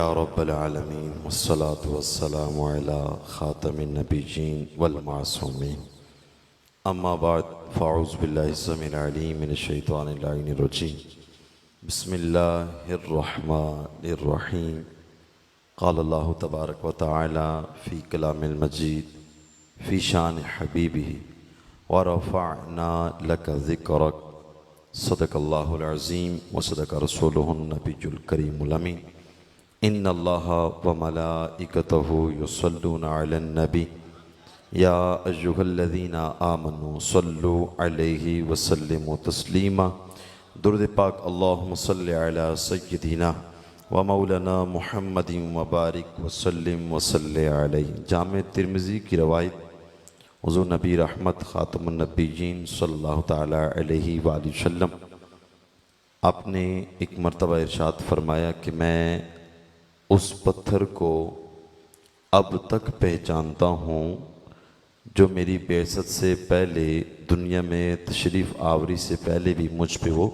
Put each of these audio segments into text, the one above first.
या रब्बल आलमीन वस्सलातु वस्सलामु अला खातमिन नबिय्यीन वल मासूमीन अम्मा बाद फ़अऊज़ु बिल्लाहि स्समीइल अलीम मिनश शैतानिर रजीम बिस्मिल्लाहिर रहमानिर रहीम क़ाल अल्लाहु तबारक व तआला फ़ी कलामिल मजीद फ़ी शान हबीबिही व रफ़अना लका ज़िक्रक सदक़ल्लाहुल अज़ीम व सदक़ रसूलुहुन नबियुल करीमुल अमीन इन्नल्लाहा व मलाइकतहु युसल्लूना अलन नबी या अय्युहल्लज़ीना आमनू सल्लु अलैहि व सल्लिमू तस्लीमा। दुरूद पाक अल्लाहुम्मा सल्लि अला सय्यिदिना व मौलाना मुहम्मदिन व बारिक व सल्लिम व सल्लि अलैहि। जामे तिर्मिज़ी की रवायत हुज़ूर नबी रहमत ख़ातमुन नबिय्यीन सल्लल्लाहु तआला अलैहि व आलिहि वसल्लम आपने एक मरतबा इरशाद फरमाया कि मैं उस पत्थर को अब तक पहचानता हूँ जो मेरी बेइज्जत से पहले दुनिया में तशरीफ़ आवरी से पहले भी मुझ पे वो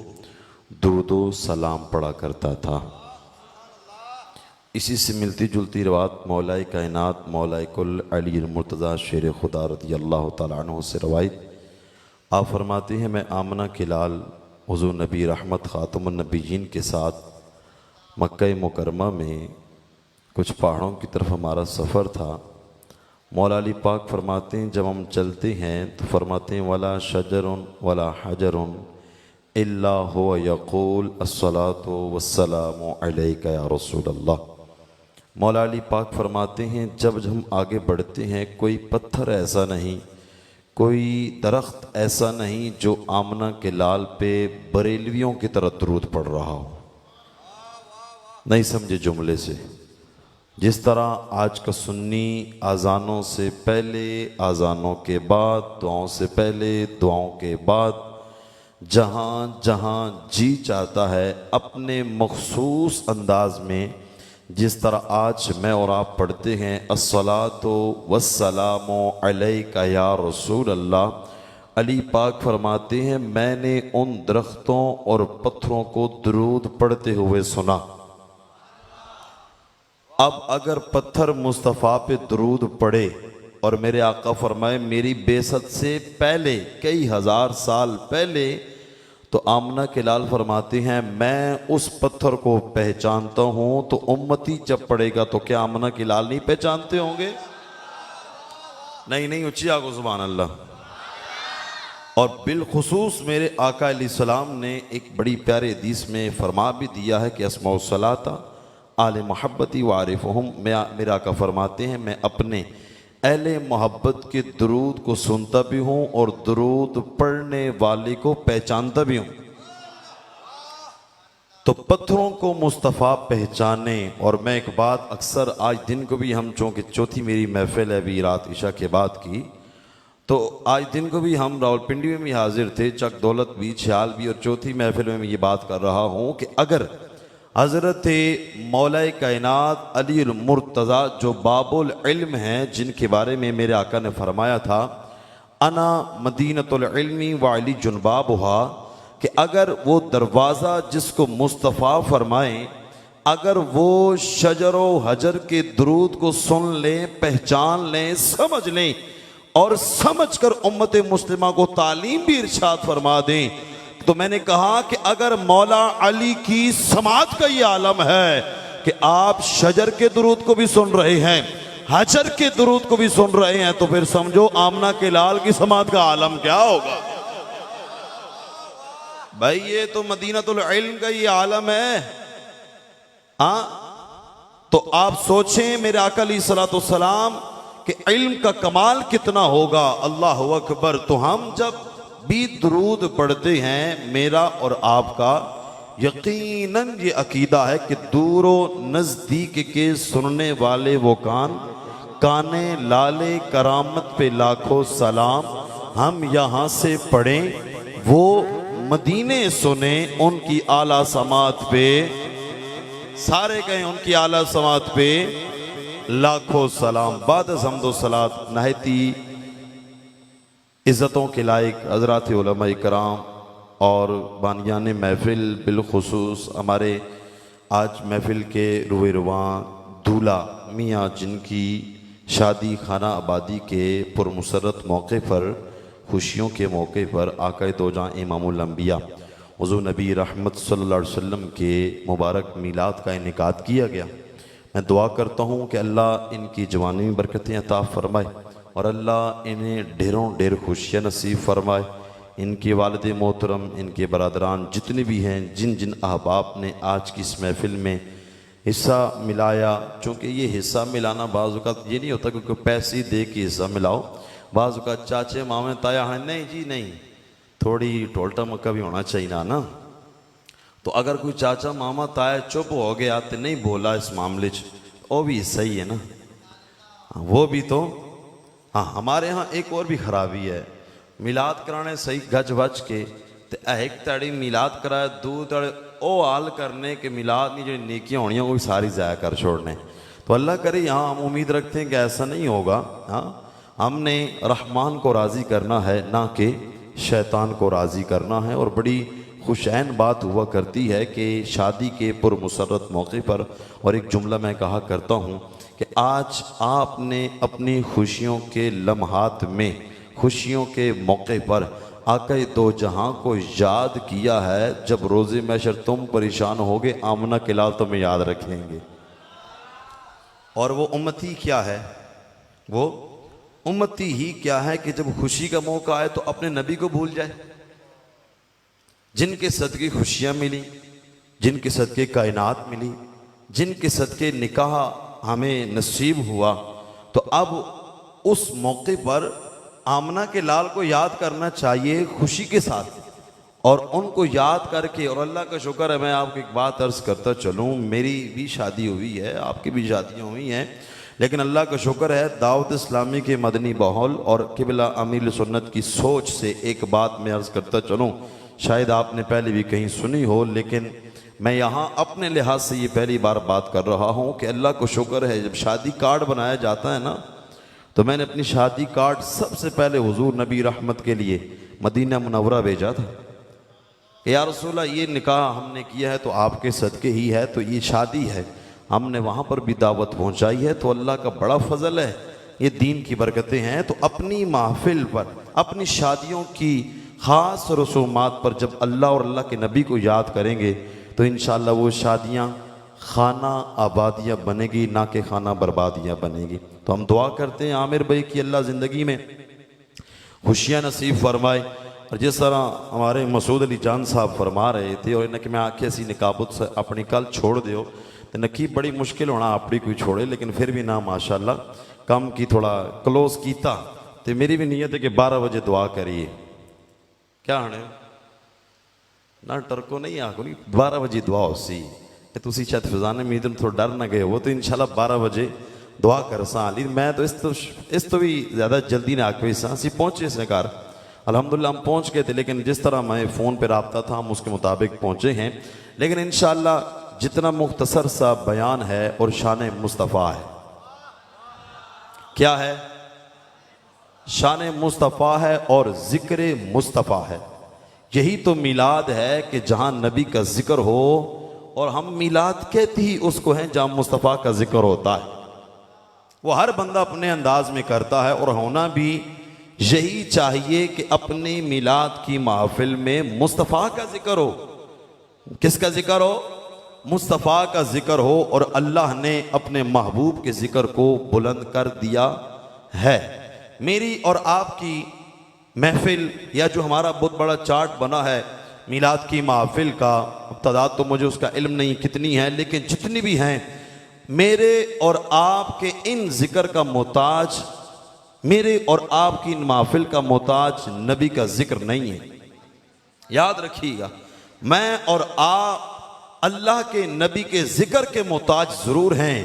दुरूदो सलाम पढ़ा करता था। इसी से मिलती जुलती रवात मौलाए कायनात मौलाए कुल अली मुर्तज़ा शेर खुदा रज़ियल्लाहु तआला अन्हु से रवायत आप फरमाते हैं मैं आमना के लाल हुज़ूर नबी रहमत ख़ातमुन नबिय्यीन के साथ मक्का मुकरमा में कुछ पहाड़ों की तरफ हमारा सफ़र था। मौला अली पाक फरमाते हैं जब हम चलते हैं तो फरमाते हैं वला शजरुन वला हजरुन इल्ला हुवा यक़ूल अस्सलातु वस्सलामु अलैका या रसूलल्लाह। मौला अली पाक फरमाते हैं जब हम आगे बढ़ते हैं कोई पत्थर ऐसा नहीं कोई दरख्त ऐसा नहीं जो आमना के लाल पे बरेलवियों की तरह दुरूद पढ़ रहा हो। नहीं समझे जुमले से? जिस तरह आज का सुन्नी आज़ानों से पहले आज़ानों के बाद दुआओं से पहले दुआओं के बाद जहाँ जहाँ जी चाहता है अपने मखसूस अंदाज में जिस तरह आज मैं और आप पढ़ते हैं अस्सलातु वस्सलामु अलैका या रसूल अल्लाह। अली पाक फरमाते हैं मैंने उन दरख्तों और पत्थरों को दुरूद पढ़ते हुए सुना। अब अगर पत्थर मुस्तफ़ा पे दुरूद पढ़े और मेरे आका फरमाए मेरी बेइज्जत से पहले कई हज़ार साल पहले तो आमना के लाल फरमाते हैं मैं उस पत्थर को पहचानता हूँ तो उम्मती जब पढ़ेगा तो क्या आमना के लाल नहीं पहचानते होंगे? नहीं ऊँची आगो सुभान अल्लाह। और बिलखुसूस मेरे आका अलैहिस्सलाम ने एक बड़ी प्यारे हदीस में फरमा भी दिया है कि अस्माउ सलाता आले मोहब्बती वारिफ़ुहुम। मेरा आका फरमाते हैं मैं अपने अहले मोहब्बत के दुरूद को सुनता भी हूँ और दुरूद पढ़ने वाले को पहचानता भी हूँ। तो पत्थरों को मुस्तफ़ा पहचाने। और मैं एक बात अक्सर आज दिन को भी हम चूँकि चौथी मेरी महफिल है अभी रात इशा के बाद की तो आज दिन को भी हम रावलपिंडी में भी हाजिर थे चक दौलत भी छयाल भी और चौथी महफिल में मैं ये बात कर रहा हूँ कि अगर हज़रत मौलाए कायनात अली मुर्तज़ा जो बाबुल इल्म हैं जिनके बारे में मेरे आका ने फरमाया था अना मदीनतुल इल्मी व अली जुनबाबुहा कि अगर वो दरवाज़ा जिसको मुस्तफ़ा फरमाएं अगर वो शजरो हजर के दुरूद को सुन लें पहचान लें समझ लें और समझ कर उम्मत मुस्लिमा को तालीम भी इरशाद फरमा दें तो मैंने कहा कि अगर मौला अली की समात का ये आलम है कि आप शजर के दुरूद को भी सुन रहे हैं हजर के दुरूद को भी सुन रहे हैं तो फिर समझो आमना के लाल की समात का आलम क्या होगा भाई। ये तो मदीनतुल इल्म का ये आलम है। हाँ तो आप सोचें मेरे आका अलैहिस्सलातु वस्सलाम कि इल्म का कमाल कितना होगा। अल्लाह अकबर। तो हम जब भी दुरूद पढ़ते हैं मेरा और आपका यकीनन ये अकीदा है कि दूरो नज़दीक के सुनने वाले वो काने लाले करामत पे लाखों सलाम। हम यहाँ से पढ़ें वो मदीने सुने उनकी आला समात पे सारे गए उनकी आला समात पे लाखों सलाम। बाद हम्दो सलात नहायती इज़्ज़तों के लायक हज़रात उलमा इकराम और बानियान महफिल बिलखुसूस हमारे आज महफिल के रुए-रुवां दूल्हा मियाँ जिनकी शादी खाना आबादी के पुरमसरत मौके पर, खुशियों के मौके पर आका दो जहां इमामुल अंबिया हुज़ूर नबी रहमत सल्लल्लाहु अलैहि वसल्लम के मुबारक मीलाद का इनेकाद किया गया। मैं दुआ करता हूँ कि अल्लाह इनकी जवानी में बरकतें अता फ़रमाए और अल्लाह इन्हें ढेरों ढेर खुशियाँ नसीब फरमाए। इनके वालिद मोहतरम, इनके बरदरान जितने भी हैं, जिन जिन अहबाब ने आज की इस महफ़िल में हिस्सा मिलाया, चूँकि ये हिस्सा मिलाना बाज़ औक़ात ये नहीं होता क्योंकि पैसे दे के हिस्सा मिलाओ, बाज़ औक़ात चाचे मामे ताया हैं, नहीं जी नहीं, थोड़ी टोलटा मक्का भी होना चाहिए ना। तो अगर कोई चाचा मामा ताया चुप हो गया तो नहीं बोला इस मामले च, वो भी सही है ना, वो भी तो। हाँ, हमारे यहाँ एक और भी खराबी है, मिलाद कराने सही गज बज के ते एक तड़ी मिलाद कराए, दू तड़े ओ हाल करने के मिलाद नहीं जो नेकियां होनी वो भी सारी ज़ाया कर छोड़ने। तो अल्लाह करे, यहाँ हम उम्मीद रखते हैं कि ऐसा नहीं होगा। हाँ, हमने रहमान को राज़ी करना है, ना कि शैतान को राज़ी करना है। और बड़ी खुशैन बात हुआ करती है कि शादी के पुरमसरत मौके पर, और एक जुमला मैं कहा करता हूँ कि आज आपने अपनी खुशियों के लम्हात में, खुशियों के मौके पर आका दो जहां को याद किया है। जब रोज़े महशर तुम परेशान होगे, आमना के लाल तुम्हें याद रखेंगे। और वो उम्मती क्या है, वो उम्मती ही क्या है कि जब खुशी का मौका आए तो अपने नबी को भूल जाए, जिनके सदके खुशियाँ मिली, जिनके सदके कायनात मिली, जिनके सदके निकाह हमें नसीब हुआ। तो अब उस मौके पर आमना के लाल को याद करना चाहिए खुशी के साथ, और उनको याद करके। और अल्लाह का शुक्र है, मैं आपको एक बात अर्ज़ करता चलूँ, मेरी भी शादी हुई है, आपकी भी शादियाँ हुई हैं, लेकिन अल्लाह का शुक्र है दावत इस्लामी के मदनी माहौल और किबला अमीर सुन्नत की सोच से एक बात मैं अर्ज़ करता चलूँ, शायद आपने पहले भी कहीं सुनी हो, लेकिन मैं यहाँ अपने लिहाज से ये पहली बार बात कर रहा हूँ कि अल्लाह को शुक्र है, जब शादी कार्ड बनाया जाता है ना, तो मैंने अपनी शादी कार्ड सबसे पहले हुजूर नबी रहमत के लिए मदीना मुनव्वरा भेजा था कि या रसूलल्लाह, ये निकाह हमने किया है तो आपके सदके ही है, तो ये शादी है, हमने वहाँ पर भी दावत पहुँचाई है, तो अल्लाह का बड़ा फजल है, ये दीन की बरकतें हैं। तो अपनी महफिल पर, अपनी शादियों की ख़ास रसूमात पर जब अल्लाह और अल्लाह के नबी को याद करेंगे तो इंशाअल्लाह वो शादियाँ खाना आबादियाँ बनेगी, ना कि खाना बर्बादियाँ बनेगी। तो हम दुआ करते हैं आमिर भाई की अल्लाह ज़िंदगी में खुशियाँ नसीब फरमाए। और जिस तरह हमारे मसूद अली जान साहब फरमा रहे थे, और इन्हें कि मैं आखे सी निकाबत से अपनी कल छोड़ दियो, तो नकी बड़ी मुश्किल होना अपनी कोई छोड़े, लेकिन फिर भी ना माशाअल्लाह कम की थोड़ा क्लोज कीता। तो मेरी भी नीयत है कि 12 बजे दुआ करिए, क्या हने ना टरको नहीं आको नहीं, 12 बजे दुआ हो सी तुसी शायद फिजाने में इधर थोड़ा डर ना गए हो, तो इंशाल्लाह 12 बजे दुआ कर सा। मैं तो इस तो भी ज़्यादा जल्दी ना आके सी पहुँचे इसने कार, अल्हम्दुलिल्लाह हम पहुँच गए थे, लेकिन जिस तरह मैं फ़ोन पे रब्ता था हम उसके मुताबिक पहुँचे हैं। लेकिन इंशाल्लाह जितना मुख्तसर सा बयान है और शान मुस्तफ़ा है, क्या है, शान मुस्तफ़ा है और ज़िक्र मुस्तफ़ा है। यही तो मिलाद है कि जहाँ नबी का जिक्र हो, और हम मिलाद कहते ही उसको हैं जहाँ मुस्तफ़ा का जिक्र होता है। वो हर बंदा अपने अंदाज में करता है, और होना भी यही चाहिए कि अपनी मिलाद की महफिल में मुस्तफ़ा का जिक्र हो। किसका जिक्र हो? मुस्तफ़ा का जिक्र हो। और अल्लाह ने अपने महबूब के जिक्र को बुलंद कर दिया है। मेरी और आपकी महफिल, या जो हमारा बहुत बड़ा चार्ट बना है मिलाद की महफिल का, तादाद तो मुझे उसका इल्म नहीं कितनी है, लेकिन जितनी भी हैं, मेरे और आपके इन जिक्र का मोहताज, मेरे और आपकी इन महफिल का मोहताज नबी का जिक्र नहीं है। याद रखिएगा, मैं और आप अल्लाह के नबी के जिक्र के मोहताज ज़रूर हैं,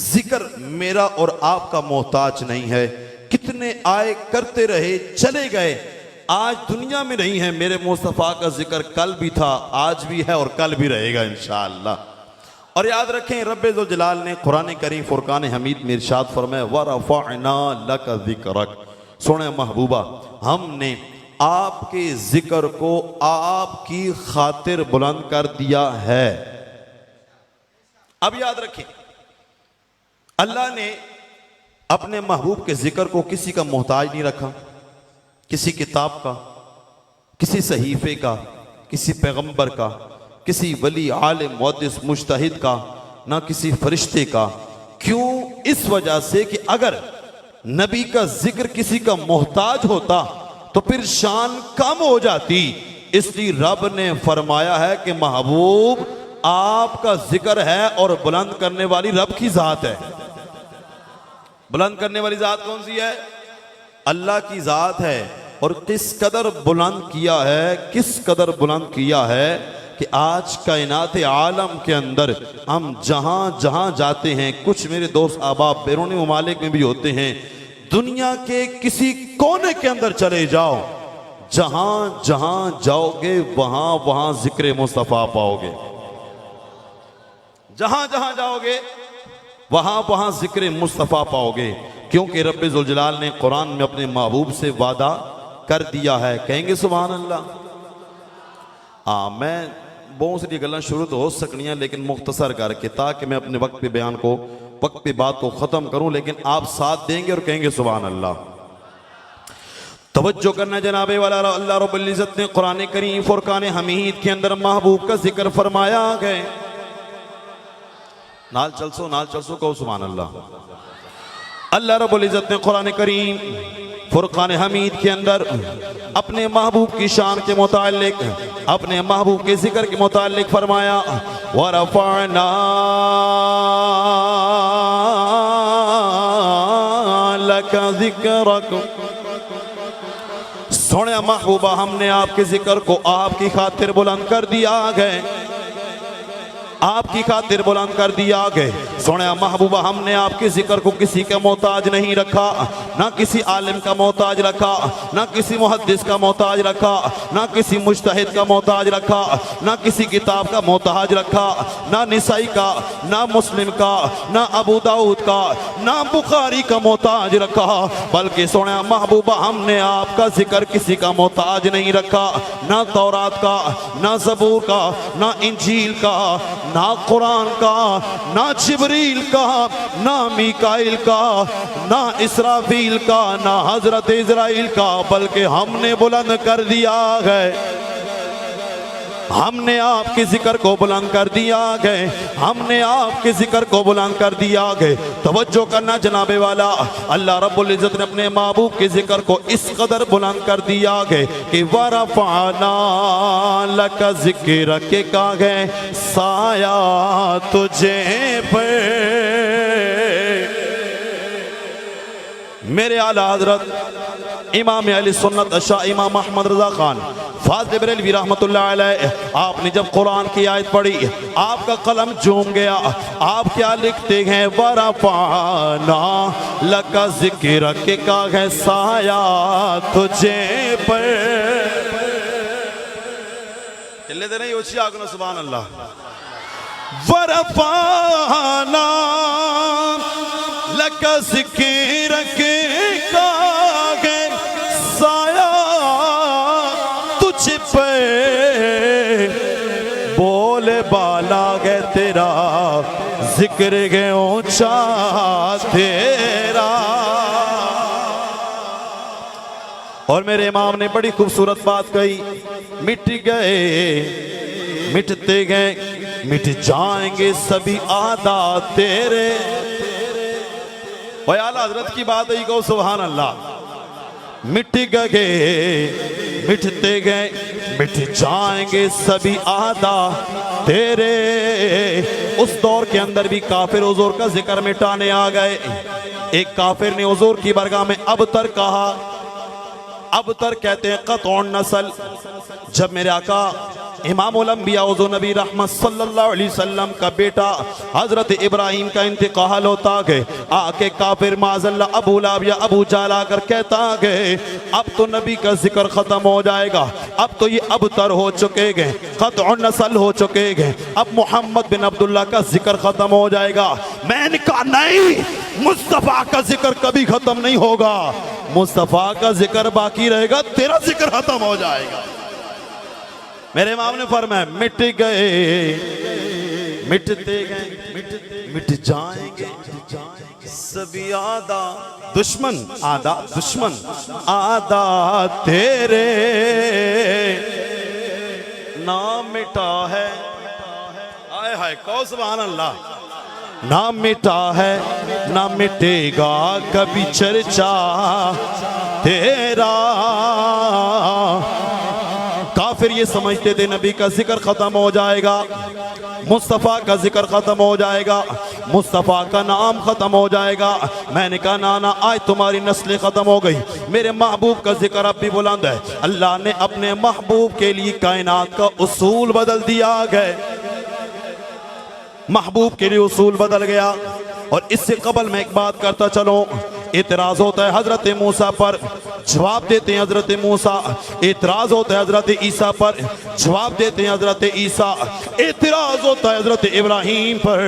जिक्र मेरा और आपका मोहताज नहीं है। कितने आए करते रहे चले गए, आज दुनिया में नहीं है। मेरे मुस्तफ़ा का जिक्र कल भी था, आज भी है और कल भी रहेगा इंशाअल्लाह। और याद रखें, रब्बे ज़ुल जलाल ने कुरान करीम फुरकान हमीद में इरशाद फरमाया, व रफ़अना लका ज़िक्रक, सोने महबूबा हमने आपके जिक्र को आपकी खातिर बुलंद कर दिया है। अब याद रखें, अल्लाह ने अपने महबूब के जिक्र को किसी का मोहताज नहीं रखा, किसी किताब का, किसी सहीफे का, किसी पैगंबर का, किसी वली आलिम मुहद्दिस मुज्तहिद का, ना किसी फरिश्ते का। क्यों? इस वजह से कि अगर नबी का जिक्र किसी का मोहताज होता तो फिर शान कम हो जाती। इसलिए रब ने फरमाया है कि महबूब आपका जिक्र है और बुलंद करने वाली रब की जात है। बुलंद करने वाली जात कौन सी है? अल्लाह की जात है। और किस कदर बुलंद किया है, किस कदर बुलंद किया है कि आज कायनात आलम के अंदर हम जहां जहां जाते हैं, कुछ मेरे दोस्त अहबाब बैरूनी ममालिक में भी होते हैं, दुनिया के किसी कोने के अंदर चले जाओ, जहां जहां जाओगे वहां वहां जिक्र मुस्तफा पाओगे। जहां जहां जाओगे वहां वहां जिक्र मुस्तफा पाओगे, क्योंकि रब्बे जुल जलाल ने कुरान में अपने महबूब से वादा कर दिया है। कहेंगे सुभान अल्लाह। मैं बहुत सारी गल्लां शुरू तो हो सकनियां, लेकिन मुख्तसर करके, ताकि मैं अपने वक्त पे बयान को, वक्त पे बात को ख़त्म करूं, लेकिन आप साथ देंगे और कहेंगे सुभान अल्लाह। तवज्जो करना जनाबे वाला, अल्लाह रब्बुल इज़्ज़त ने कुरान करीम फुरकान हमीद के अंदर महबूब का जिक्र फरमाया गए। नाल चलसो कहो सुभान अल्लाह। अल्लाह रब्बुल इज़्ज़त ने कुरान करीम फुरकान हमीद के अंदर अपने महबूब की शान के मुतालिक, अपने महबूब के जिक्र के मुतालिक फरमाया, वरफ़अना लका ज़िक्रक। सोने महबूबा, हमने आपके जिक्र को आपकी खातिर बुलंद कर दिया गए, आपकी खातिर बुलंद कर दिया गए। सोने महबूबा, हमने आपके जिक्र को किसी का मोहताज नहीं रखा, ना किसी आलिम का मोहताज रखा, ना किसी मुहद्दिस का मोहताज रखा, ना किसी मुज्तहिद का मोहताज रखा, ना किसी किताब का मोहताज रखा, ना निसाई का, ना मुस्लिम का, ना अबू दाऊद का, ना बुखारी का मोहताज रखा। बल्कि सोने महबूबा, हमने आपका जिक्र किसी का मोहताज नहीं रखा, ना तौरात का, ना ज़बूर का, ना इंजील का, ना कुरान का, ना जिब्रील का, ना मीकाइल का, ना इसराफील का, ना हजरत इज़राइल का, बल्कि हमने बुलंद कर दिया है, हमने आपके जिक्र को बुलंद कर दिया गए, हमने आपके जिक्र को बुलंद कर दिया गए। तवज्जो करना जनाबे वाला, अल्लाह रब्बुल इज़्ज़त ने अपने महबूब के जिक्र को इस कदर बुलंद कर दिया गए कि वरफ़अना लका ज़िक्रक के कहा गए, साया तुझे पे। मेरे आला हजरत इमाम अहले सुन्नत शाह इमाम अहमद रज़ा खान फाज़िल बरेलवी रहमतुल्लाह अलैह, आपने जब कुरान की आयत पढ़ी, आपका कलम झूम गया। आप क्या लिखते हैं? वरफ़अना लका ज़िक्रक के कहा है, साया तुझे पर। चिल्ले दे नहीं उची आगनो सुभान अल्लाह। वरफ़अना लका ज़िक्रक का है, साया तुझ पे बोले बाला गए, तेरा जिक्र गए ऊंचा तेरा। और मेरे इमाम ने बड़ी खूबसूरत बात कही, मिट गए मिटते गए मिट जाएंगे सभी आदा तेरे। और आला हजरत की बात है, कहो सुभान अल्लाह। मिट गए मिटते गए मिट जाएंगे सभी आदा तेरे। उस दौर के अंदर भी काफिर हुजूर का जिक्र मिटाने आ गए। एक काफिर ने हुजूर की बरगाह में अबतर कहा। अबतर कहते हैं क़त्उन नस्ल। जब मेरे आका इमामुल अंबिया हुज़ूर नबी रहमत सल्लल्लाहु अलैहि वसल्लम का बेटा हजरत इब्राहीम का इंतकाल होता गए, आके काफिर माज़ल्ला अबू लहब या अबू जहल आकर कहता गए, अब तो नबी का जिक्र खत्म हो जाएगा, अब तो ये अबतर हो चुके गए, क़त्उन नस्ल हो चुके गए, अब मोहम्मद बिन अब्दुल्लाह का जिक्र खत्म हो जाएगा। मैंने कहा नहीं, मुस्तफ़ा का जिक्र कभी खत्म नहीं होगा, मुस्तफ़ा का जिक्र बाकी रहेगा, तेरा जिक्र खत्म हो जाएगा। मेरे इमाम ने फरमाया मिट गए मिटते गए मिट मिट जाएंगे सभी आदा दुश्मन, आदा दुश्मन आदा तेरे ना मिटा है। आए हाय कहो सुभान अल्लाह। ना मिटा है ना मिटेगा कभी चर्चा तेरा। काफिर ये समझते थे नबी का जिक्र खत्म हो जाएगा, मुस्तफ़ा का जिक्र खत्म हो जाएगा, मुस्तफ़ा का नाम खत्म हो जाएगा। मैंने कहा नाना आज तुम्हारी नस्लें खत्म हो गई, मेरे महबूब का जिक्र अब भी बुलंद है। अल्लाह ने अपने महबूब के लिए कायनात का उसूल बदल दिया गया, महबूब के लिए उसूल बदल गया। और इससे कबल मैं एक बात करता चलो, इतराज होता है हजरत मूसा पर, जवाब देते हैं हजरत मूसा। इतराज होता है हजरत ईसा पर, जवाब देते हैं हजरत ईसा। इतराज होता है हजरत इब्राहीम पर,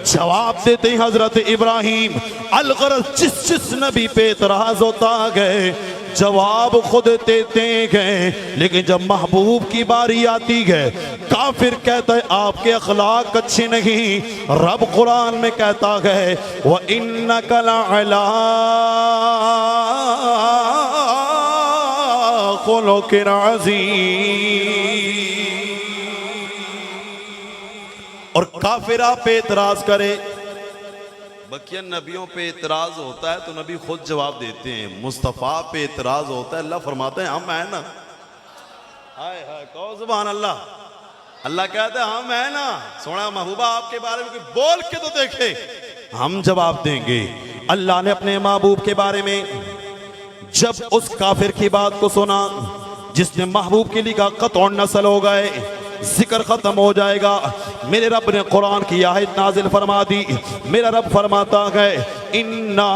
जवाब देते हैं हजरत इब्राहीम। अलगरज जिस जिस नबी पे इतराज होता गए जवाब खुद देते गए, लेकिन जब महबूब की बारी आती है काफिर कहता है आपके अखलाक अच्छे नहीं। रब कुरान में कहता है व इन्नका लअला खुलुकिन अज़ीम। और काफिर आप पे इतराज करे, बकिया नबियों पे इतराज होता है तो नबी खुद जवाब देते हैं, मुस्तफ़ा पे इतराज होता है अल्लाह फरमाते हैं हम है ना। हाय हाय कहो सुभान अल्लाह। अल्लाह कहता है हम है ना, सोना महबूबा आपके बारे में कोई बोल के तो देखे, हम जवाब देंगे। अल्लाह ने अपने महबूब के बारे में जब उस काफिर की बात को सुना जिसने महबूब के लिए कहा कतौन नस्ल हो गए, जिक्र खत्म हो जाएगा, मेरे रब ने कुरान की आयत नाजिल फरमा दी। मेरा रब फरमाता है इन्ना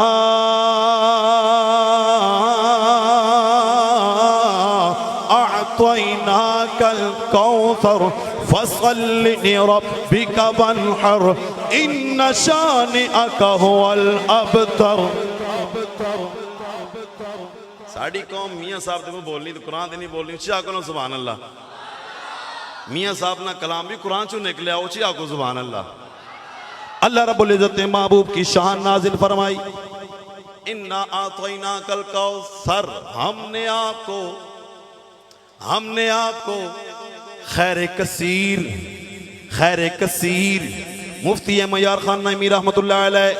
अअतैनाकल कौसर फसल्लि लिरब्बिका वन्हर इन्न शानिअका हुवल अबतर। साड़ी कौम मियाँ साहब तो बोलनी तो कुरान नहीं बोलनी, चाह करो सुभान अल्लाह। मियाँ साहब ना कलाम भी कुरान चो निकले आओ ची आको सुभान अल्लाह। अल्लाह रब्बुल इज्जत ने महबूब की शान नाजिल फरमाई इन्ना आतैनाकल कौसर, हमने आपको खैर कसीर। मुफ्ती मयार खान नईमी रहमतुल्लाह अलैह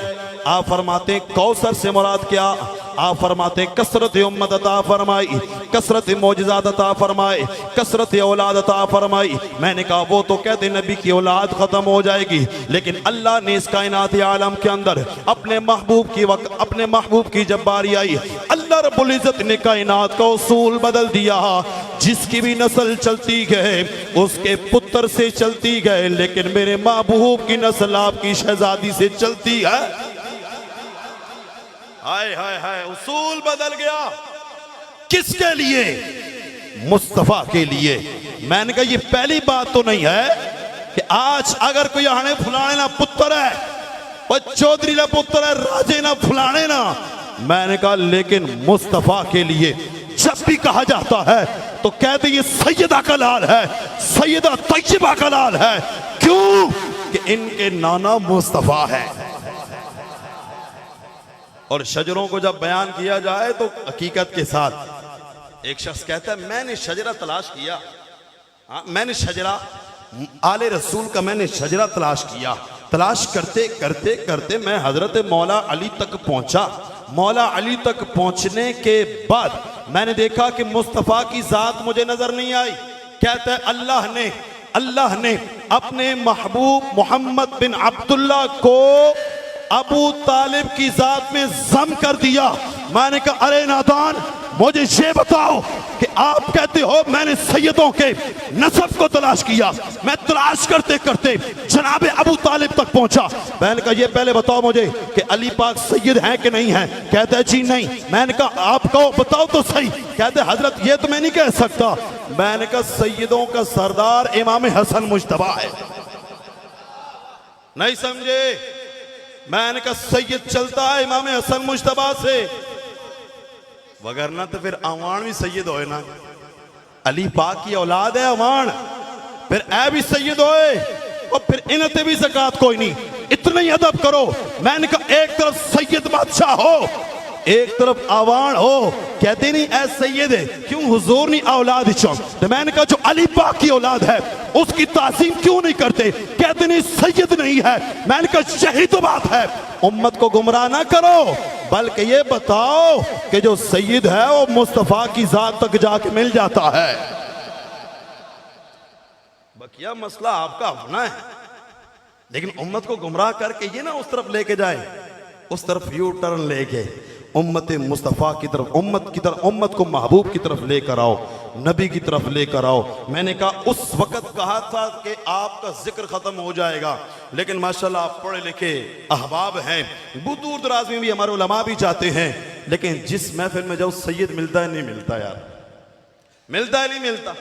आप फरमाते कौसर से मुराद क्या? आप फरमाते कसरत उम्मत अता फरमाई, कसरत मौजिज़ात अता फरमाए, कसरत औलाद अता फरमाई। मैंने कहा वो तो कहते नबी की औलाद खत्म हो जाएगी, लेकिन अल्लाह ने इस कायनात आलम के अंदर अपने महबूब की जब बारी आई, अल्लाह रब्बुल इज्जत ने कायनात का उसूल बदल दिया। जिसकी भी नस्ल चलती गए उसके पुत्र से चलती गए, लेकिन मेरे महबूब की नस्ल आपकी शहजादी से चलती है। हाय हाय हाय उसूल बदल गया। किसके लिए? मुस्तफा के लिए। मैंने कहा ये पहली बात तो नहीं है कि आज अगर कोई आने फुलाने ना पुत्र है, चौधरी ना पुत्र है, राजे ना फुलाने ना। मैंने कहा लेकिन मुस्तफा के लिए जब भी कहा जाता है तो कहते ये सैयदा का लाल है, सैयदा तैयबा का लाल है। क्यों? कि इनके नाना मुस्तफा है। और शजरों को जब बयान किया जाए तो हकीकत के साथ एक शख्स कहता है मैंने शजरा तलाश किया, मैंने शजरा आले रसूल का मैंने शजरा तलाश किया। तलाश करते करते करते मैं हजरत मौला अली तक पहुंचा। मौला अली तक पहुंचने के बाद मैंने देखा कि मुस्तफ़ा की जात मुझे नजर नहीं आई। कहता है अल्लाह ने अपने महबूब मोहम्मद बिन अब्दुल्ला को अबू तालिब की जात में जम कर दिया। मैंने कहा अरे नादान मुझे ये बताओ कि आप कहते हो मैंने सैयदों के नसब को तलाश किया। मैं तलाश करते करते जनाबे अबू तालिब तक पहुंचा। मैंने कहा ये पहले बताओ मुझे कि अली पाक सैयद हैं कि नहीं हैं? कहते हैं जी नहीं। मैंने कहा आप कहो बताओ तो सही। कहते हजरत ये तो मैं नहीं कह सकता। मैंने कहा सैयदों का सरदार इमाम हसन मुज्तबा है। नहीं समझे? मैंने कहा सैयद चलता है इमाम हसन मुज्तबा से, वगरना तो फिर अवान भी सैयद होए ना। अली पाक की औलाद है अवान, फिर ए भी सैयद होए और फिर इनते भी ज़कात कोई नहीं। इतना ही अदब करो। मैंने कहा एक तरफ सैयद बादशाह हो, एक तरफ आवान हो, कहते नहीं ऐ सैयद है क्यों हुजूर नहीं औलाद चौक। तो मैंने कहा जो अली पाक की औलाद है उसकी तासीम क्यों नहीं करते, कहते नहीं सैयद नहीं है। मैंने कहा यही तो बात है, उम्मत को गुमराह ना करो, बल्कि ये बताओ कि जो सैयद है वो मुस्तफा की जात तक जाके मिल जाता है। बकिया मसला आपका अपना है, लेकिन उम्मत को गुमराह करके ये ना उस तरफ लेके जाए, उस तरफ यू टर्न लेके उम्मत मुस्तफ़ा की तरफ, उम्मत की तरफ, उम्मत को महबूब की तरफ लेकर आओ, नबी की तरफ लेकर आओ। मैंने कहा उस वक़्त कहा था कि आपका जिक्र ख़त्म हो जाएगा, लेकिन माशाल्लाह आप पढ़े लिखे अहबाब हैं, बहुत दूर दराज में भी हमारे उलमा भी जाते हैं, लेकिन जिस महफिल में जाओ सैयद मिलता है नहीं मिलता यार, मिलता है नहीं मिलता।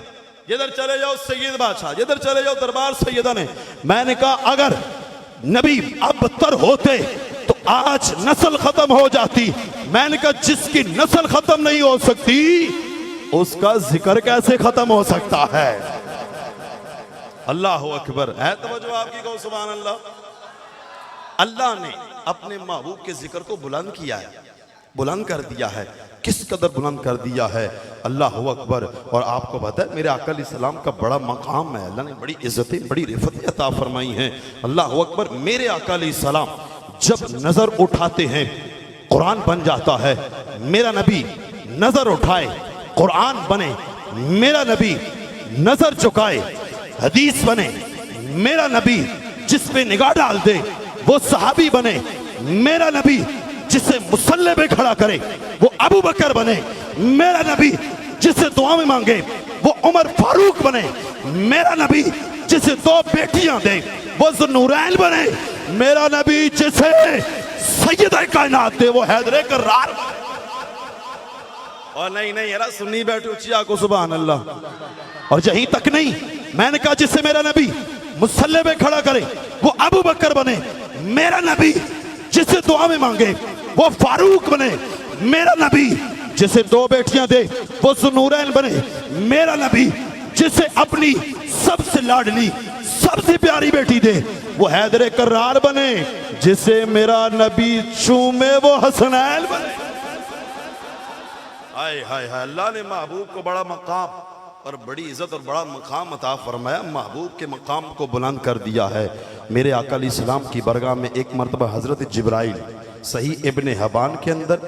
जिधर चले जाओ सैयद बादशाह, जिधर चले जाओ दरबार सैयदा ने। मैंने कहा अगर नबी अबतर होते तो आज नस्ल खत्म हो जाती। मैंने कहा जिसकी नस्ल खत्म नहीं हो सकती उसका जिक्र कैसे खत्म हो सकता है। अल्लाह अकबर है। तवज्जो आपकी, कहो सुभान अल्लाह। अल्लाह ने अपने महबूब के जिक्र को बुलंद किया है, बुलंद कर दिया है। किस कदर बुलंद कर दिया है, अल्लाह अकबर। और आपको पता है मेरे आका अलैहिस्सलाम का बड़ा मकाम है, अल्लाह ने बड़ी इज्जतें, बड़ी रिफतें अता फरमाई हैं। अल्लाह अकबर। मेरे आका अलैहिस्सलाम जब नजर उठाते हैं कुरान बन जाता है। मेरा नबी नजर उठाए कुरान बने, मेरा नबी नजर झुकाए हदीस बने, मेरा नबी जिस पे निगाह डाल दे वो सहाबी बने, मेरा नबी जिसे मुसल्ले पे खड़ा करे वो अबू बकर बने, मेरा नबी जिसे दुआ में मांगे वो उमर फारूक बने, मेरा नबी जिसे दो बेटियां दे वो ज़ुन्नूरैन बने, मेरा नबी जिसे सैयद कायनात दे वो हैदर कर्रार। और नहीं नहीं यार सुन्नी बैठे उचिया को सुभान अल्लाह। और यहीं तक नहीं, मैंने कहा जिससे मेरा नबी मुसल्ले पे खड़ा करे वो अबू बकर बने, मेरा नबी जिसे दुआ में मांगे वो फारूक बने, मेरा नबी जिसे दो बेटियां दे वो ज़ुन्नूरैन बने, मेरा नबी जिसे अपनी सबसे लाडली सबसे प्यारी बेटी दे वो हैदर कर्रार बने, जिसे मेरा नबी चूमे वो हसनैन बने। हाय हाय हाय। अल्लाह ने महबूब को बड़ा मकाम और बड़ी इज्जत और बड़ा मकाम अता फरमाया, महबूब के मकाम को बुलंद कर दिया है। मेरे आका अलैहिस्सलाम की बरगाह में एक मरतबा हजरत जिब्राइल, सही इब्ने हबान के अंदर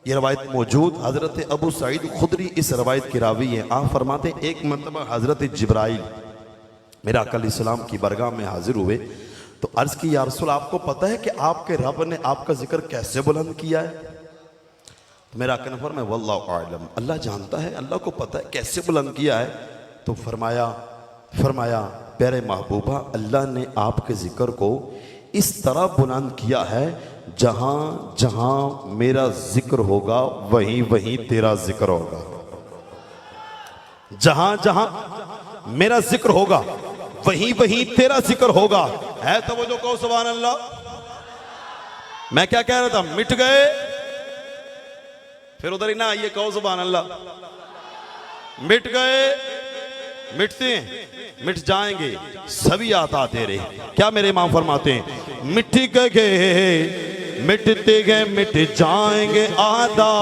ये रवायत मौजूद, हजरत अबू सईद खुदरी इस रवायत के रावी हैं। आप फरमाते एक मरतबा हजरत जिब्राइल मेरे आका अलैहिस्सलाम की बरगाह में हाजिर हुए तो अर्ज की या रसूल आपको पता है कि आपके रब ने आपका जिक्र कैसे बुलंद किया है। तो मेरा आका ने फरमाया वल्लाहु आलम, अल्लाह जानता है, अल्लाह को पता है कैसे बुलंद किया है। तो फरमाया प्यारे महबूबा, अल्लाह ने आपके जिक्र को इस तरह बुलंद किया है जहां जहां मेरा जिक्र होगा वहीं वहीं तेरा जिक्र होगा, जहां जहां मेरा जिक्र होगा वहीं वहीं तेरा जिक्र होगा। है तो वो जो कहो सुभान अल्लाह। मैं क्या कह रहा था, मिट गए फिर उधर ही ना आइए, कहो सुभान अल्लाह। मिट गए, मिटते हैं, मिट जाएंगे सभी आता तेरे। क्या मेरे इमाम फरमाते हैं, मिट गए मिटते गए मिट जाएंगे आदा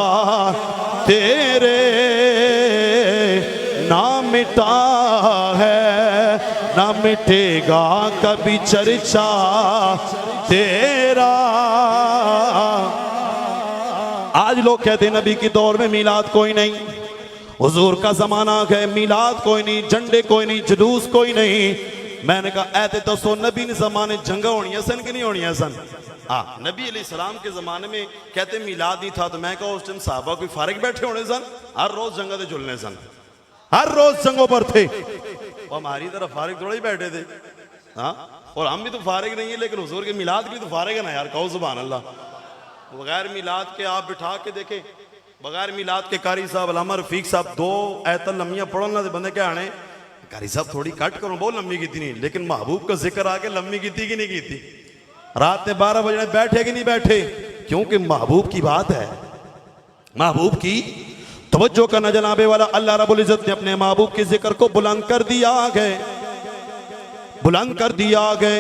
तेरे, ना मिटा है ना मिटेगा कभी चर्चा तेरा। आज लोग कहते हैं नबी के दौर में मीलाद कोई नहीं, हुजूर का जमाना है, मीलाद कोई नहीं, झंडे कोई नहीं, जुलूस कोई नहीं। मैंने कहा ऐसे तो सो नबी ने जमाने जंगा होनिया सन कि नहीं होनिया सन। हाँ, नबी अलैहिस्सलाम के जमाने में कहते मीलाद नहीं था, तो मैं कहा उस टाइम साहबा कोई फारिग बैठे होने सन, हर रोज जंगा से झुलने सन, हर रोज जंगों पर थे। और हमारी तरफ फारिग थोड़ा ही बैठे थे। हाँ, और हम भी तो फारिग नहीं है, लेकिन हुजूर के मिलाद की तो फारिग है ना यार, कहो सुभान अल्लाह। बगैर मिलाद के आप बिठा के देखे, बगैर मिलाद के कारी साहब अल्लामा रफीक साहब दो ऐतल लम्मियाँ पढ़ना दे बंदे क्या आने, कारी साहब थोड़ी कट करो, बहुत लम्बी की नहीं, लेकिन महबूब का जिक्र आके लम्बी की कि नहीं की थी। रात में 12 बजे बैठे कि नहीं बैठे, क्योंकि महबूब की बात है, महबूब की तवज्जो का न जनाबे वाला अल्लाह रब्बुल इज्जत ने अपने महबूब के जिक्र को बुलंद कर दिया गए, बुलंद कर दिया गए।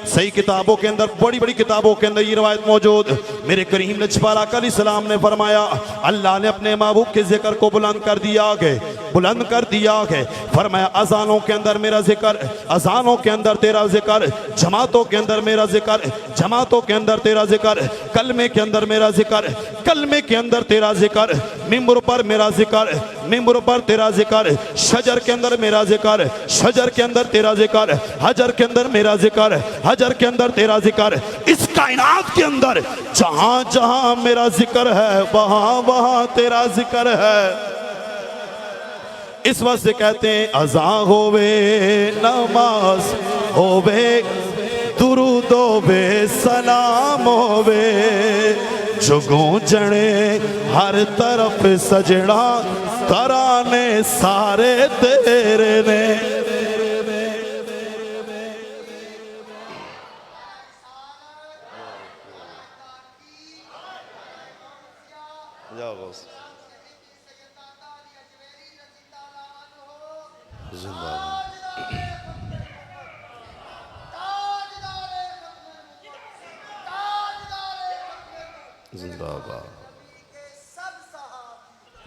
सही किताबों के अंदर, बड़ी बड़ी किताबों के अंदर ये रवायत मौजूद। मेरे करीम लजपाल आका अलैहिस्सलाम ने फरमाया, अल्लाह ने अपने महबूब के जिक्र को बुलंद कर दिया है, बुलंद कर दिया है। फरमाया अजानों के अंदर मेरा जिक्र, अजानों के अंदर तेरा जिक्र, जमातों के अंदर मेरा जिक्र, जमातों के अंदर तेरा जिक्र, कलमे के अंदर मेरा जिक्र, कलमे के अंदर तेरा जिक्र, मिंबर पर मेरा जिक्र, मिंबर पर तेरा जिक्र, शजर के अंदर मेरा जिक्र, शजर के अंदर तेरा जिक्र, हजर के अंदर मेरा जिक्र, हजर के अंदर तेरा जिक्र। इस कायनात के अंदर जहां जहां मेरा जिक्र है वहां वहां तेरा जिक्र है। इस वजह से कहते हैं अज़ा होवे, नमाज होवे, दुरूद होवे, सलाम होवे, जो गूंजने हर तरफ सजड़ा, तराने सारे तेरे ने।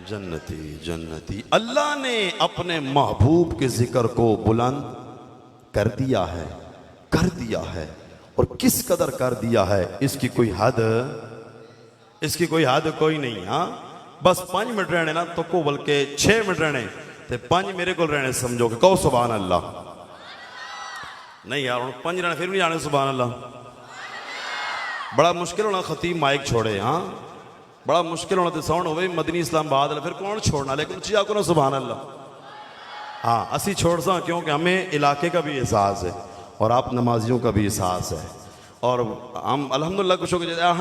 जन्नती जन्नती। अल्लाह ने अपने महबूब के जिक्र को बुलंद कर दिया है, कर दिया है। और किस कदर कर दिया है इसकी कोई हद, इसकी कोई हद कोई नहीं। हाँ बस 5 मिनट रहने ना तो को बल्कि 6 मिनट रहने ते 5 मेरे को रहने समझो कि कहो सुभान अल्लाह। नहीं यार 5 रहने फिर भी आने सुभान अल्लाह। बड़ा मुश्किल होना खतीब माइक छोड़े। हाँ बड़ा मुश्किल होना तो साउंड होवे मदनी इस्लामाबाद, फिर कौन छोड़ना, लेकिन चिया को ना सुभान अल्लाह। हाँ असी छोड़ सा क्योंकि हमें इलाके का भी एहसास है और आप नमाजियों का भी एहसास है। और हम अल्हम्दुलिल्लाह कुछ हो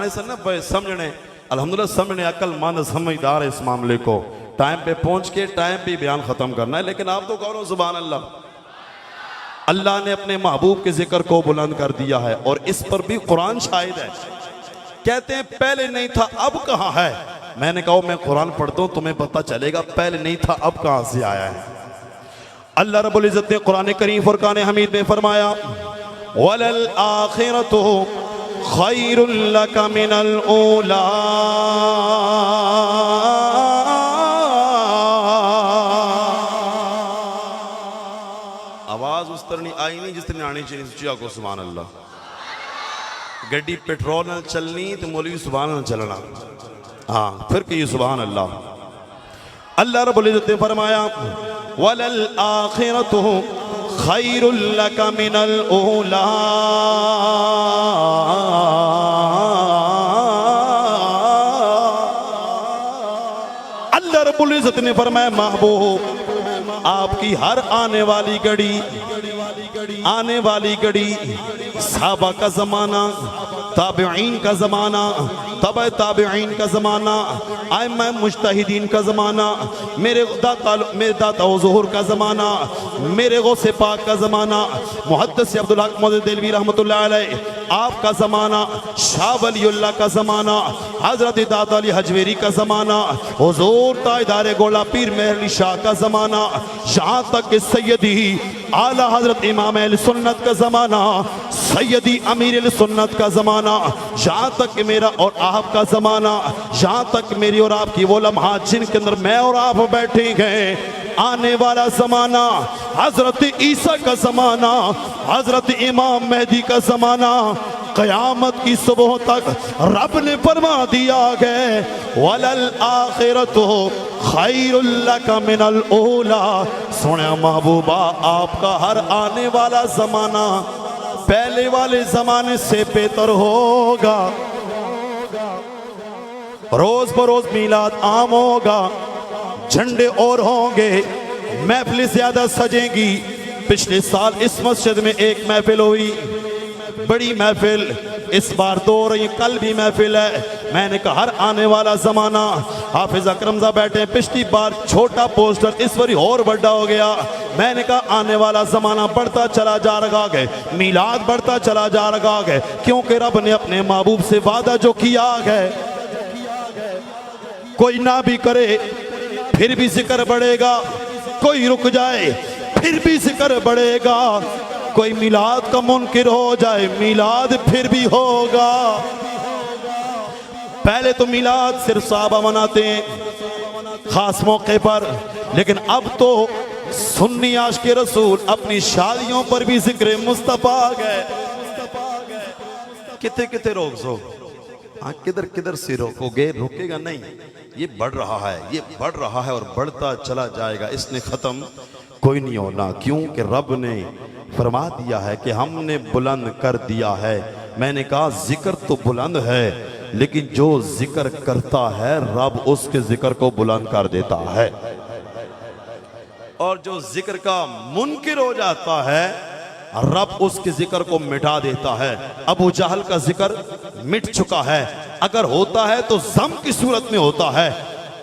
सर ना समझने, अल्हम्दुलिल्लाह समझने अक्लमंद समझदार है इस मामले को, टाइम पे पहुंच के टाइम पे बयान ख़त्म करना है। लेकिन आप तो कहो सुभान अल्लाह। अल्लाह ने अपने महबूब के जिक्र को बुलंद कर दिया है और इस पर भी कुरान शाहिद है। कहते हैं पहले नहीं था अब कहाँ है। मैंने कहा मैं कुरान पढ़ता हूँ तुम्हें पता चलेगा पहले नहीं था अब कहाँ से आया है। अल्लाह रब्बुल इज़्ज़त ने कुरान करीम फुरकान हमीद में फरमाया, वलल आखिरतु खैरुल लका मिनल ऊला। आवाज उस तरह नहीं आई नहीं जिस तरह आनी चाहिए। सोचिया को सुभान अल्लाह। गड्डी पेट्रोल न चलनी तो मौलवी सुभान न चलना। हाँ फिर कहिए सुभान अल्लाह। अल्लाह रब्बुल इज़्ज़त ने फरमाया, वलल आखिरतु खैरुल लका मिनल ऊला। अल्लाह रब्बुल इज़्ज़त ने फरमाया महबूब आपकी हर आने वाली घड़ी, आने वाली घड़ी, सहाबा का जमाना, ताबिईन का जमाना, तबे ताबिईन का ज़माना, आइम्मा मुज्तहिदीन का ज़माना, मेरे दाता ज़ुहूर का ज़माना, मेरे गौसे पाक का ज़माना, मुहद्दिस अब्दुल हक मौलवी देलवी रहमतुल्लाह अलैह आपका ज़माना, शाह वलीउल्लाह का ज़माना, हज़रत दाता अली हजवेरी का ज़माना, हुज़ूर ताजदार गोला पीर मेहर अली शाह का ज़माना, यहाँ तक कि सैयदी आला हज़रत इमाम अहले सुन्नत का ज़माना, सैयदी अमीर अहले सुन्नत का ज़माना, यहाँ तक कि मेरा और आपका ज़माना, यहाँ तक मेरी और आपकी वो लम्हा जिनके अंदर मैं और आप बैठे गए, आने वाला ज़माना, हज़रत ईसा का ज़माना, हज़रत इमाम मेहदी का ज़माना, क़यामत की सुबह तक रब ने फरमा दिया है, वलल आखिरतु खैरुल लका मिनल ऊला। सुने महबूबा आपका हर आने वाला ज़माना पहले वाले ज़माने से बेहतर होगा। रोज बरोज मीलाद आम होगा, झंडे और होंगे, महफिल ज्यादा सजेंगी। पिछले साल इस मस्जिद में एक महफिल हुई, बड़ी महफिल, इस बार 2 हो रही, कल भी महफिल है। मैंने कहा हर आने वाला जमाना, हाफिज अकरम साहब बैठे, पिछली बार छोटा पोस्टर, इस बार और बड़ा हो गया। मैंने कहा आने वाला जमाना बढ़ता चला जा रहा है, मीलाद बढ़ता चला जा रहा है, क्योंकि रब ने अपने महबूब से वादा जो किया है, कोई ना भी करे फिर भी जिक्र बढ़ेगा, कोई रुक जाए फिर भी जिक्र बढ़ेगा। कोई मिलाद का मुनकिर हो जाए, मिलाद फिर भी होगा। पहले तो मिलाद सिर्फ साहबा मनाते हैं खास मौके पर, लेकिन अब तो सुन्नी आशिक़े रसूल अपनी शादियों पर भी जिक्र मुस्तफा आ गए। कितने कितने रोक सो, हाँ किधर किधर से रोकोगे, रुकेगा नहीं। ये बढ़ रहा है, ये बढ़ रहा है और बढ़ता चला जाएगा, इसने ख़त्म कोई नहीं होना। क्योंकि रब ने फरमा दिया है कि हमने बुलंद कर दिया है। मैंने कहा जिक्र तो बुलंद है, लेकिन जो जिक्र करता है रब उसके जिक्र को बुलंद कर देता है, और जो जिक्र का मुनकिर हो जाता है रब उसके जिक्र को मिटा देता है। अबू जहल का जिक्र मिट चुका है, अगर होता है तो जम की सूरत में होता है।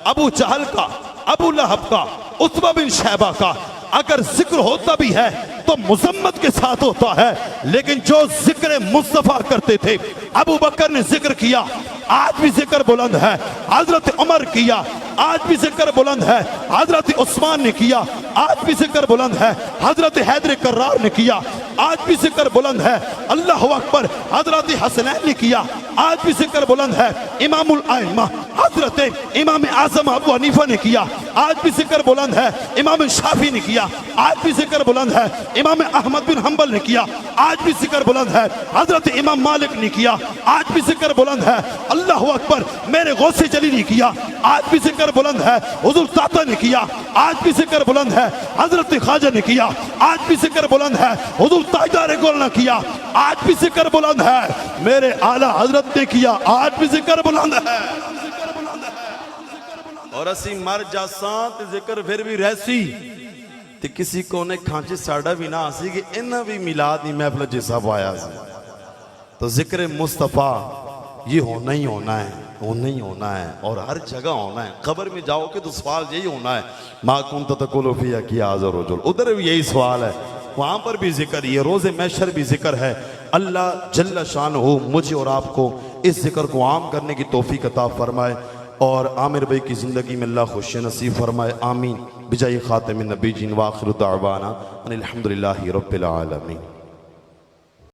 अबू जहल का, अबू लहब का, उत्बा बिन शैबा का अगर जिक्र होता भी है तो मुजम्मत के साथ होता है। लेकिन जो जिक्र मुस्तफा करते थे, अबू बकर ने जिक्र किया, आज भी जिक्र बुलंद है। हजरत उमर किया, आज भी जिक्र बुलंद है। हजरत उस्मान ने किया, आज भी जिक्र बुलंद है। हजरत हैदर कर्रार ने किया, आज भी जिक्र बुलंद है। अल्लाहु अकबर हजरत हसनैन ने किया, आज भी जिक्र बुलंद है। इमामुल आइम्मा हजरत इमाम आजम अबू हनीफा ने किया, आज भी जिक्र बुलंद है। इमाम शाफी ने किया, आज भी जिक्र बुलंद है। इमाम अहमद बिन हंबल ने किया, आज भी जिक्र बुलंद है। हजरत इमाम मालिक ने किया, आज भी जिक्र बुलंद है। अल्लाहु अकबर मेरे गौसे जली ने किया, आज भी जिक्र बुलंद है। हुजूर ताता ने किया, आज भी जिक्र बुलंद है। हजरत ख्वाजा ने किया, आज भी जिक्र बुलंद है। हुजूर ताजदार गोल ने किया, आज भी जिक्र बुलंद है। मेरे आला हजरत ने किया, आज भी जिक्र बुलंद है। और असी मर जासा ते जिक्र फिर भी रहसी ते किसी कोने खांचे साड़ा भी ना आसी कि इन्ना भी मिलाद नहीं महफिल जिसा पाया सी। तो जिक्र मुस्तफ़ा ये होना ही होना है, होना ही होना है, और हर जगह होना है। खबर में जाओगे तो सवाल यही होना है, माकुन तकुलु फिया की हाज़िर रजुल, उधर भी यही सवाल है, वहाँ पर भी जिक्र, ये रोज़े महशर भी जिक्र है। अल्लाह जल्ल शानहू मुझे और आपको इस जिक्र को आम करने की तौफीक अता फरमाए, और आमिर भाई की ज़िंदगी में अल्लाह खुश नसीब फरमाए। आमीन बिजाई ख़ातिमिन नबीय्यीन व आखिरु दाअवाना अनिल हम्दुलिल्लाहि रब्बिल आलमीन।